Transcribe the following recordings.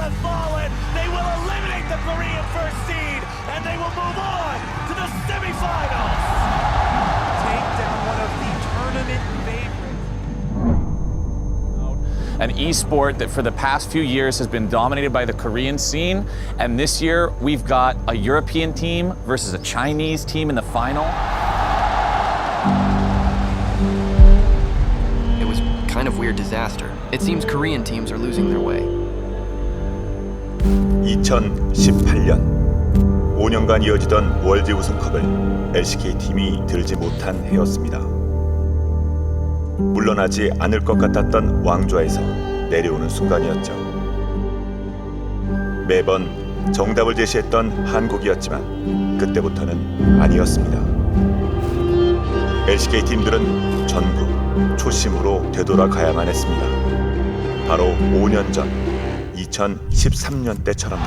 has fallen. They will eliminate the Korean first seed, and they will move on to the semifinals. Take down one of the tournament favorites. An esport that for the past few years has been dominated by the Korean scene, and this year we've got a European team versus a Chinese team in the final. It was kind of weird disaster. It seems Korean teams are losing their way. 2018년 5년간 이어지던 월드 우승컵을 LCK팀이 들지 못한 해였습니다. 물러나지 않을 것 같았던 왕좌에서 내려오는 순간이었죠. 매번 정답을 제시했던 한국이었지만 그때부터는 아니었습니다. LCK팀들은 전국 초심으로 되돌아가야만 했습니다. 바로 5년 전 2013년 때처럼요.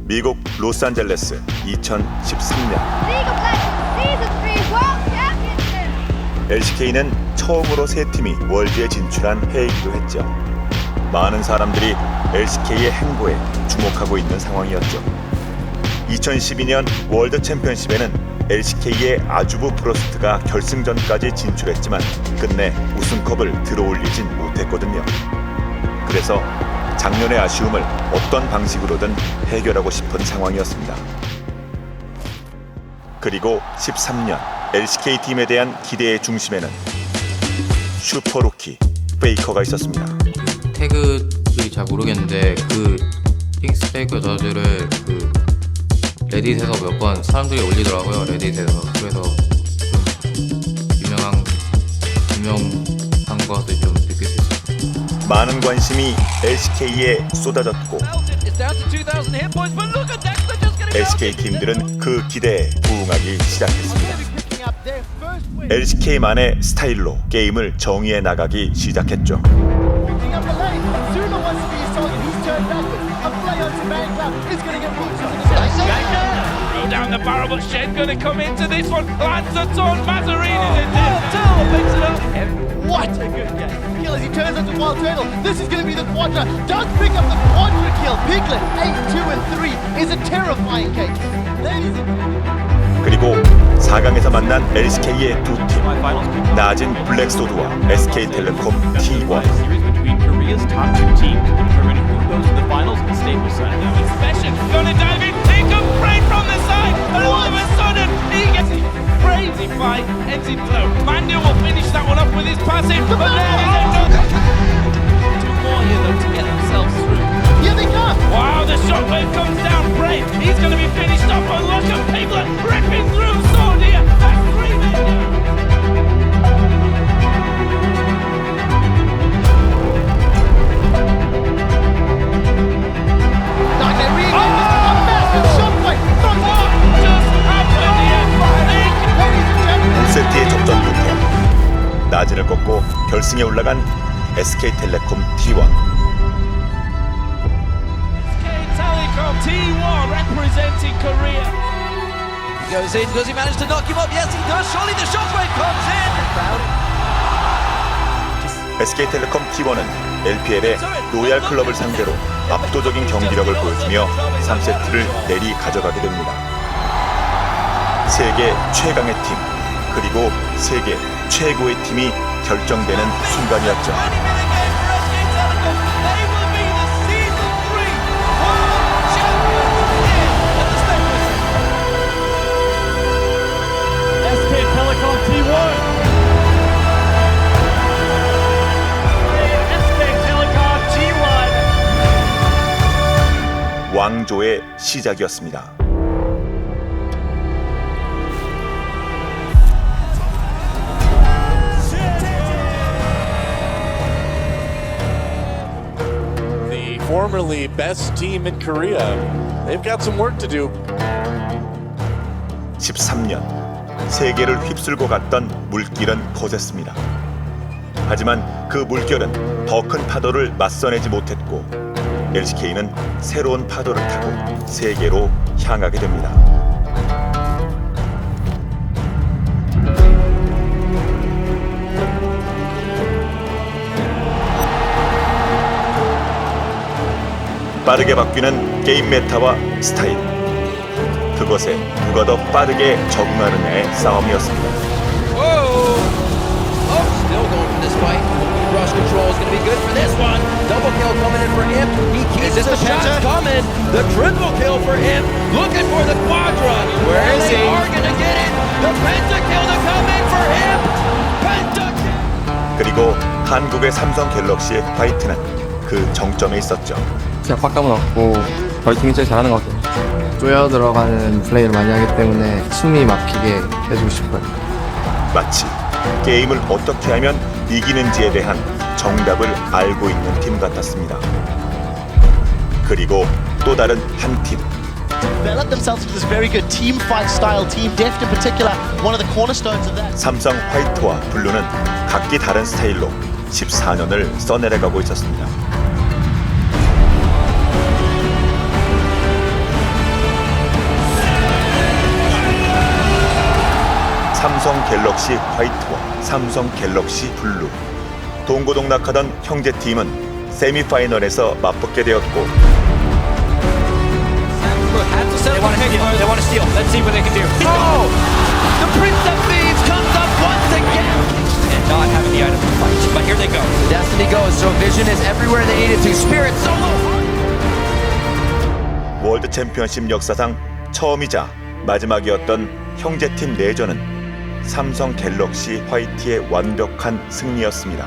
미국 로스앤젤레스 2013년 LCK는 처음으로 세 팀이 월드에 진출한 해이기도 했죠. 많은 사람들이 LCK의 행보에 주목하고 있는 상황이었죠. 2012년 월드 챔피언십에는 LCK의 아주부 프로스트가 결승전까지 진출했지만 끝내 우승컵을 들어올리진 못했거든요. 그래서 작년의 아쉬움을 어떤 방식으로든 해결하고 싶은 상황이었습니다. 그리고 13년 LCK팀에 대한 기대의 중심에는 슈퍼루키 페이커가 있었습니다. 태그들이 잘 모르겠는데 그 킹스 페이커 저주를 그 레딧에서 몇 번 사람들이 올리더라고요. 레딧에서. 그래서 유명한 것을 좀 느낄 수 있어요. 많은 관심이 LCK에 쏟아졌고 LCK 팀들은 그 기대에 부응하기 시작했습니다. LCK만의 스타일로 게임을 정의해 나가기 시작했죠. Down the barrel, but Shen gonna come into this one. Lands a ton. Mazarini's in there. Turtle picks it up. And what a good game. Kill as he turns into Wild Turtle. This is going to be the Quadra. Does pick up the Quadra kill. Piglet 8, 2, and 3 is a terrifying case. Ladies and 그리고 4강에서 만난 LCK의 두 팀, 낮은 블랙소드와 SK텔레콤 T1. Korea's top two teams determining who goes to the finals and Staples Center. Special gonna dive in. Take a break from the side. And all of a sudden, he gets a crazy fight. Ends in blow. Mandu will finish that one up with his passive. But there is another. Two more here though to get themselves through. here they come. Wow, the shockwave comes down. Brave. He's gonna be finished off. And look at Piglet ripping through Sword here. That's 3 minutes. 세트의 접전 끝에 나진을 꺾고 결승에 올라간 SK텔레콤 T1. SK텔레콤 T1 representing Korea. He goes in, does he manage to knock him up? Yes, he does. Surely the shockwave comes in. SK텔레콤 T1은 LPL의 로얄 클럽을 상대로 압도적인 경기력을 보여주며 3세트를 내리 가져가게 됩니다. 세계 최강의 팀, 그리고 세계 최고의 팀이 결정되는 순간이었죠. SK텔레콤 T1. SK텔레콤 T1. 왕조의 시작이었습니다. Formerly best team in Korea. They've got some work to do. 13년 세계를 휩쓸고 갔던 물길은 거셌습니다. 하지만 그 물결은 더 큰 파도를 맞서내지 못했고 LCK는 새로운 파도를 타고 세계로 향하게 됩니다. 빠르게 바뀌는 게임 메타와 스타일, 그것에 누가 더 빠르게 적응하느냐의 싸움이었습니다. Whoa! Oh, still going for this fight. Rush control is going to be good for this one. Double kill coming in for Imp. He keeps the shots coming. The triple kill for Imp. Looking for the quadra. Where is he? They are going to get it. The pentakill to come in for Imp. Pentakill. 그리고 한국의 삼성 갤럭시의 화이트는 그 정점에 있었죠. 그냥 빡 까먹었고 저희 팀이 제일 잘하는 것 같아요. 쪼여 들어가는 플레이를 많이 하기 때문에 숨이 막히게 해주고 싶어요. 마치 게임을 어떻게 하면 이기는지에 대한 정답을 알고 있는 팀 같았습니다. 그리고 또 다른 한 팀. Developed themselves into this very good team fight style team. Deft in particular, one of the cornerstones of that. 삼성 화이트와 블루는 각기 다른 스타일로 14년을 써내려가고 있었습니다. 삼성 갤럭시 화이트와 삼성 갤럭시 블루, 동고동락하던 형제팀은 세미파이널에서 맞붙게 되었고 They want to steal. Let's see what they can do. Oh! The Prince of Thieves comes up once again. And not having the item to fight. But here they go. Destiny goes. So Vision is everywhere they needed to. Spirit solo. 월드 챔피언십 역사상 처음이자 마지막이었던 형제팀 내전은 삼성 갤럭시 화이트의 완벽한 승리였습니다.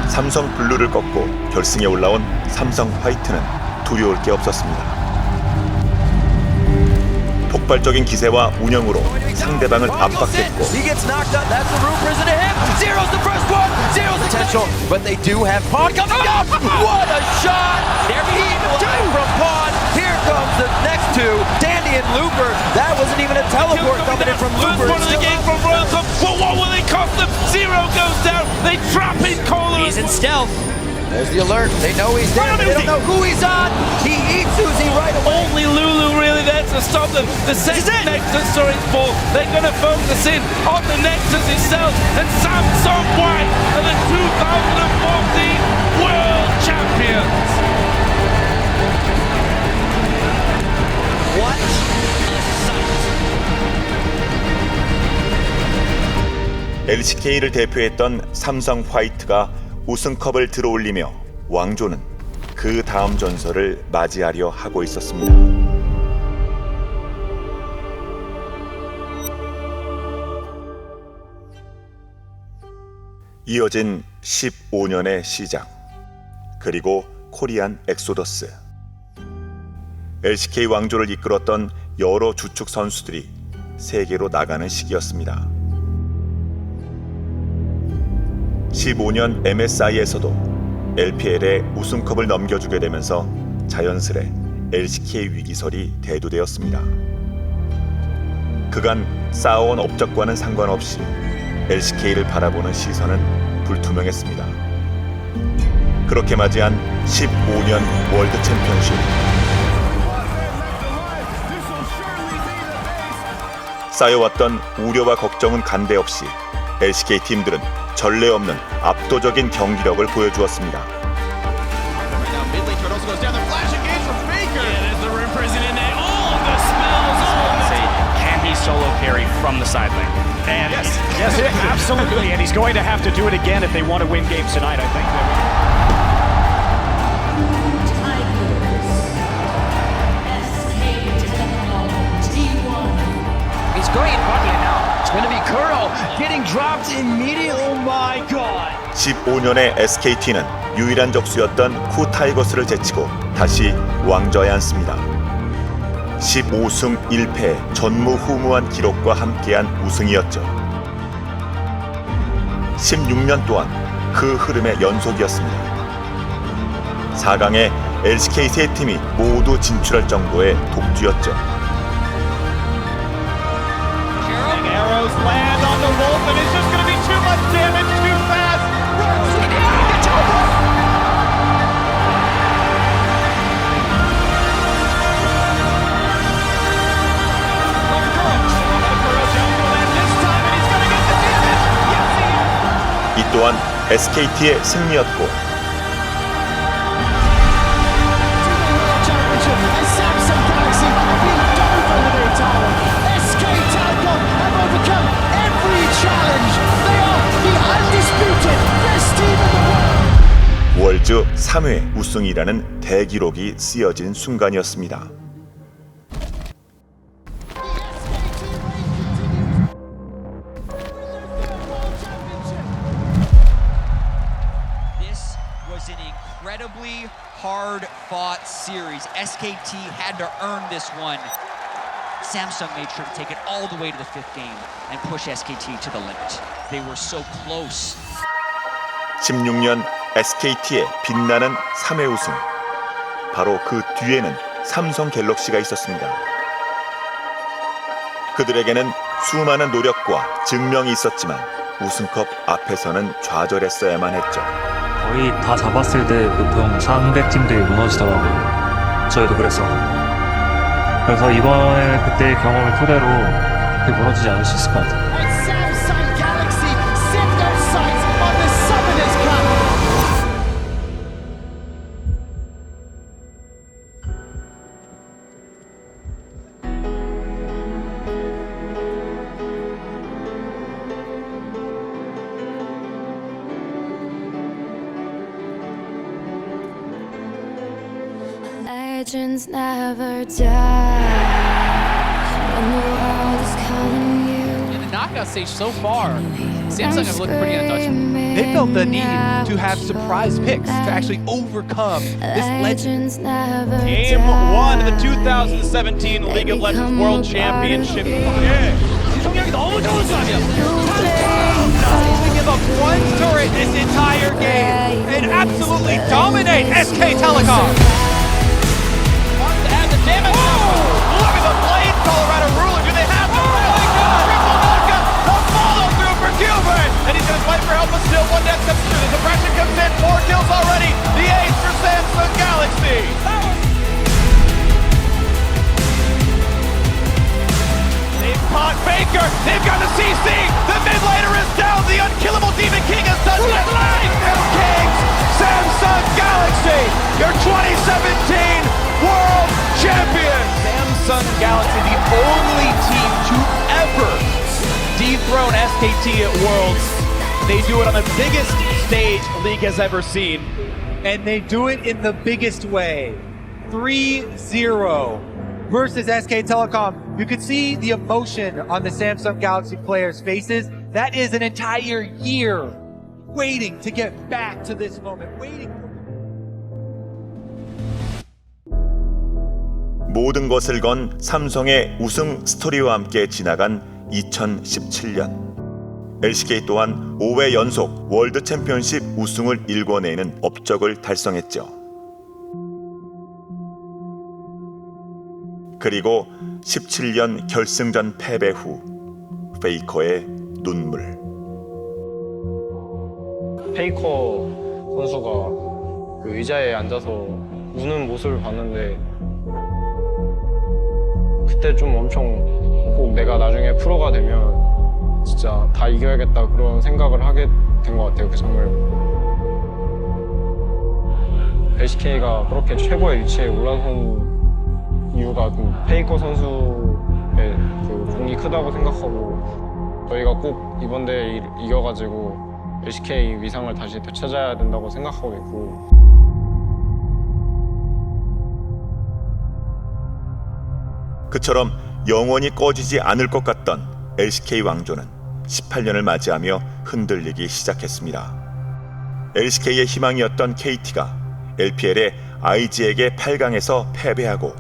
삼성 블루를 꺾고 결승에 올라온 삼성 화이트는 두려울 게 없었습니다. 폭발적인 기세와 운영으로 상대방을 압박했고 He gets knocked up. That's the room prison to him. Zero's the first one. Zero's potential. But they do have Pawn coming up. What a shot. There he goes from Pawn. Here comes the next two. Dandy and Looper. That wasn't even a teleport coming in from Looper. First one of the game from Royal Cup. Well, what will it cost them? Zero goes down. They trap in Kohler. He's in stealth. There's the alert. They know he's there. They don't know who he's on. He eats Uzi right away. Only Lulu really there to stop them. The second Nexus saw it fall. They're going to focus in on the Nexus itself. And Samsung White are the 2014 World Champions. What? LCK를 대표했던 삼성 화이트가 우승컵을 들어올리며 왕조는 그 다음 전설을 맞이하려 하고 있었습니다. 이어진 15년의 시작, 그리고 코리안 엑소더스. LCK 왕조를 이끌었던 여러 주축 선수들이 세계로 나가는 시기였습니다. 15년 MSI에서도 LPL에 우승컵을 넘겨주게 되면서 자연스레 LCK 위기설이 대두되었습니다. 그간 쌓아온 업적과는 상관없이 LCK를 바라보는 시선은 불투명했습니다. 그렇게 맞이한 15년 월드 챔피언십. 쌓여왔던 우려와 걱정은 간데없이 LCK 팀들은 전례 없는 압도적인 경기력을 보여주었습니다. Can he solo carry from the side lane? And yes, absolutely. And he's going to have to do it again if they want to win games tonight, I think. He's going in bot lane now. It's going to be Curl getting dropped immediately. Oh my god. 15년의 SKT는 유일한 적수였던 쿠 타이거스를 제치고 다시 왕좌에 앉습니다. 15승 1패 전무후무한 기록과 함께한 우승이었죠. 16년 동안 그 흐름의 연속이었습니다. 4강에 LCK 세 팀이 모두 진출할 정도의 독주였죠. Arrows land on the wolf, and it's just going to be too much damage too fast. 이 또한 SKT의 승리였고 월즈 3회 우승이라는 대기록이 쓰여진 순간이었습니다. This was an incredibly hard-fought series. SKT had to earn this one. Samsung made sure to take it all the way to the fifth game and push SKT to the limit. They were so close. 16년 SKT의 빛나는 3회 우승. 바로 그 뒤에는 삼성 갤럭시가 있었습니다. 그들에게는 수많은 노력과 증명이 있었지만 우승컵 앞에서는 좌절했어야만 했죠. 거의 다 잡았을 때 보통 상대 팀들이 무너지더라고요. 저희도 그래서 이번에 그때의 경험을 토대로 그렇게 무너지지 않을 수 있을 것 같아요. Legends never die when the world is calling you. In the knockout stage so far, Samsung have looked pretty untouchable. They felt the need to have surprise picks to actually overcome this legend. Game 1 of the 2017 League of Legends World Championship. 지성력이 너무 좋은 조합이야. To give up one turret this entire game and absolutely dominate SK Telecom. Damage. Look at the blade, Colorado Ruler. Do they have the triple knockout? The follow through for Gilbert. And he's going to fight for help, but still one next comes through. The suppression comes in, 4 kills already. The ace for Samsung Galaxy. They've caught Faker. They've got the CC. The mid laner is down. The unkillable Demon King has touched that line. Kings, Samsung Galaxy, your 2017 World Champions. Samsung Galaxy, the only team to ever dethrone SKT at Worlds. They do it on the biggest stage the league has ever seen. And they do it in the biggest way. 3-0 versus SK Telecom. You could see the emotion on the Samsung Galaxy players' faces. That is an entire year waiting to get back to this moment. 모든 것을 건 삼성의 우승 스토리와 함께 지나간 2017년. LCK 또한 5회 연속 월드 챔피언십 우승을 일궈내는 업적을 달성했죠. 그리고 17년 결승전 패배 후 페이커의 눈물. 페이커 선수가 그 의자에 앉아서 우는 모습을 봤는데 그때 좀 엄청 꼭 내가 나중에 프로가 되면 진짜 다 이겨야겠다 그런 생각을 하게 된 것 같아요. 그 장면. LCK가 그렇게 최고의 위치에 올라선 이유가 좀 페이커 선수의 그 공이 크다고 생각하고 저희가 꼭 이번 대회 이겨가지고 LCK 위상을 다시 되찾아야 된다고 생각하고 있고 그처럼 영원히 꺼지지 않을 것 같던 LCK 왕조는 18년을 맞이하며 흔들리기 시작했습니다. LCK의 희망이었던 KT가 LPL의 IG에게 8강에서 패배하고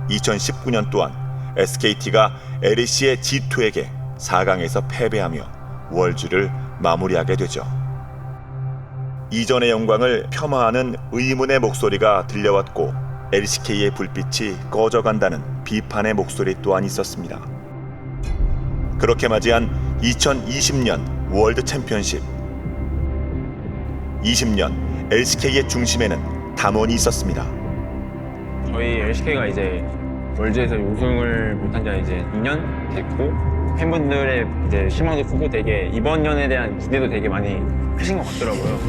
2019년 또한 SKT가 LEC의 G2에게 4강에서 패배하며 월즈를 마무리하게 되죠. 이전의 영광을 폄하하는 의문의 목소리가 들려왔고 LCK의 불빛이 꺼져간다는 비판의 목소리 또한 있었습니다. 그렇게 맞이한 2020년 월드 챔피언십. 20년 LCK의 중심에는 담원이 있었습니다. 저희 LCK가 이제 월즈에서 우승을 못한 지 이제 2년 됐고 팬분들의 이제 희망도 크고 되게 이번 연에 대한 기대도 되게 많이 크신 것 같더라고요.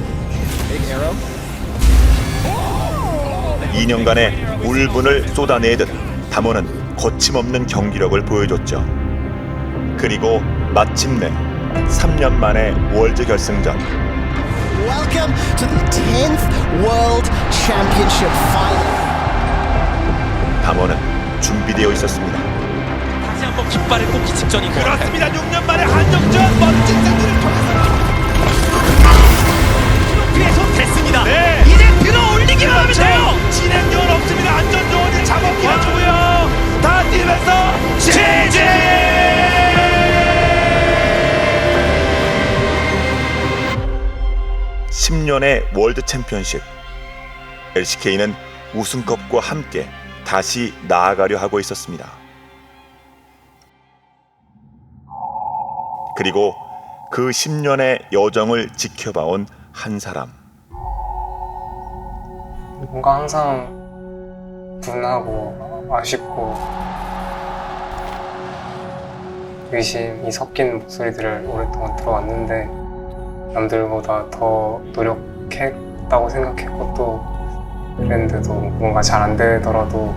2년간의 울분을 쏟아내듯 담원은 거침없는 경기력을 보여줬죠. 그리고 마침내 3년 만에 월드 결승전. Welcome to the 10th World Championship Final. 담원은 준비되어 있었습니다. 다시 한번 깃발을 꽂기 직전인 것 같아요. 그렇습니다. 6년 만에 한정전 멋진 승리를 통해서 트로피에 손 댔습니다. 네. 이제 들어 올리기만 하면 돼요. 진행력은 없습니다. 안전 조언을 잡아오기 해주고요. 다 뛰면서 지지! 10년의 월드 챔피언십. LCK는 우승컵과 함께 다시 나아가려 하고 있었습니다. 그리고 그 10년의 여정을 지켜봐온 한 사람. 뭔가 항상 분하고 아쉽고 의심이 섞인 목소리들을 오랫동안 들어왔는데 남들보다 더 노력했다고 생각했고 또 그랬는데도 뭔가 잘 안 되더라도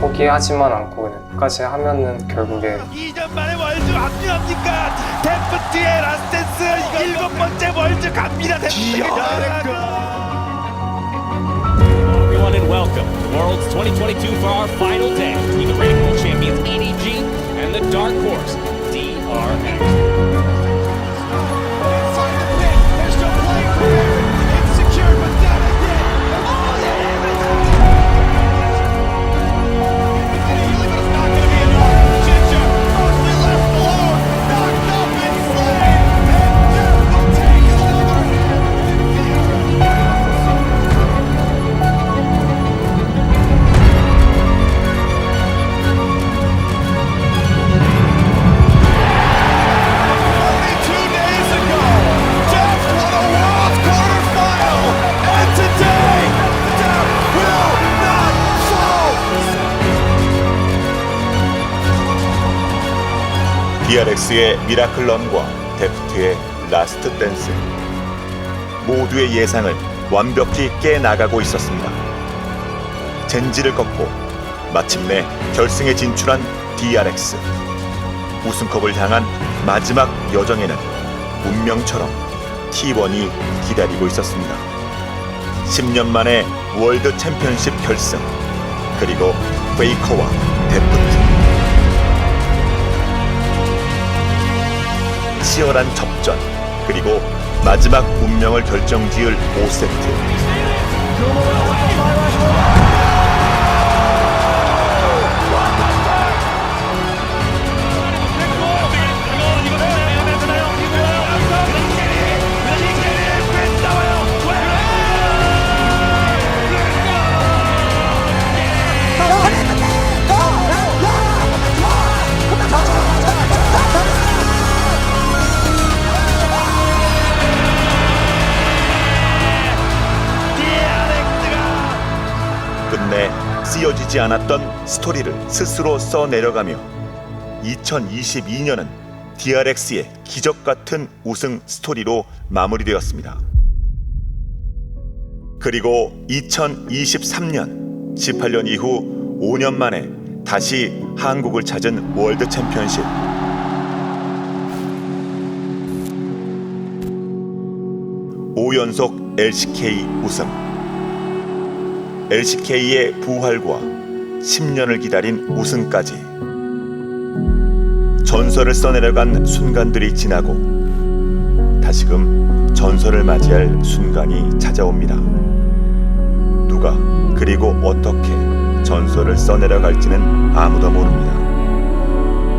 포기하지만 않고 그냥 끝까지 하면은 결국에 2년 만에 월드 합류합니까? 데프트의 라스텐스 이거 7번째 월드 갑니다. Everyone and welcome to Worlds 2022 for our final day between the reigning world champions ADG and the dark horse DRX. DRX의 미라클런과 데프트의 라스트 댄스. 모두의 예상을 완벽히 깨나가고 있었습니다. 젠지를 꺾고 마침내 결승에 진출한 DRX. 우승컵을 향한 마지막 여정에는 운명처럼 T1이 기다리고 있었습니다. 10년 만에 월드 챔피언십 결승, 그리고 페이커와 데프트. 치열한 접전, 그리고 마지막 운명을 결정지을 5세트. 끝내 쓰여지지 않았던 스토리를 스스로 써내려가며 2022년은 DRX의 기적같은 우승 스토리로 마무리되었습니다. 그리고 2023년 18년 이후 5년 만에 다시 한국을 찾은 월드 챔피언십. (5연속) LCK 우승. LCK의 부활과 10년을 기다린 우승까지. 전설을 써내려간 순간들이 지나고 다시금 전설을 맞이할 순간이 찾아옵니다. 누가 그리고 어떻게 전설을 써내려갈지는 아무도 모릅니다.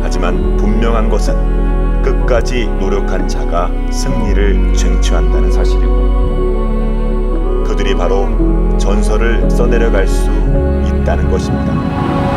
하지만 분명한 것은 끝까지 노력한 자가 승리를 쟁취한다는 사실이고, 그들이 바로 전설을 써내려갈 수 있다는 것입니다.